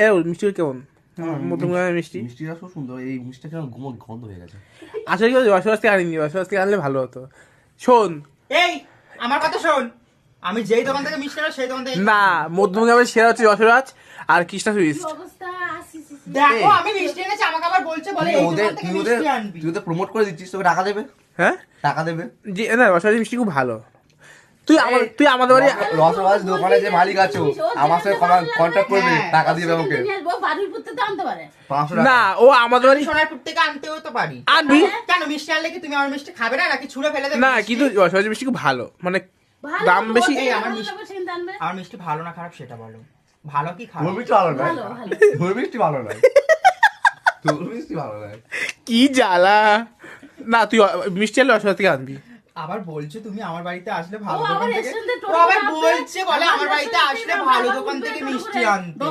এ মিষ্টি কেমন? মধ্যমগ্রামের মিষ্টি মিষ্টিটা খুব সুন্দর। এই মিষ্টিটা কেমন গন্ধ হয়ে গেছে। আসলে কি রসবাস থেকে আনিনি, রসবাস থেকে আনলে ভালো হতো। শোন, এই আমার কথা শোন, আমি যেই দোকান থেকে মিষ্টি আনো সেই দোকান থেকে না মধ্যমগ্রামের সেরা হচ্ছে রসরাজ আর কৃষ্ণা সুইটস। দেখো আমি মিষ্টি এনেছি, আমাকে আবার বলছে বলে এই দোকান থেকে মিষ্টি আনবি। তুই ওদের প্রমোট করে দিচ্ছিস, তোকে টাকা দেবে। হ্যাঁ টাকা দেবে যে না, রসরাজের মিষ্টি খুব ভালো। তুই আমাদের বাড়ি রসবাস দোকানে যে মালিক আছে আমার সাথে কন্ট্যাক্ট করবে, টাকা দিবে আমাকে 500 টাকা। না, ও আমাদের বাড়ি সোনারপুর থেকে আনতেও তো পারি। আনবি কেন মিষ্টি আনলে কি তুমি আমার মিষ্টি খাবে না নাকি ছুঁড়ে ফেলে দেবে? না, কিন্তু রসরাজের মিষ্টি খুব ভালো, মানে দাম বেশি। এই আমার মিষ্টি ভালো না খারাপ সেটা বলো, ভালো কি খারাপ? তোর মিষ্টি ভালো নয়, তোর মিষ্টি ভালো নয়, তোর মিষ্টি ভালো নয়। কি জ্বালা। না, তুই মিষ্টি আনলে রসরাজ থেকে আনবি। আবার বলছো তুমি আমার বাড়িতে আসলে ভালো দোকান থেকে, ও আবার বলছে বলে আমার বাড়িতে আসলে ভালো দোকান থেকে মিষ্টি আনতে।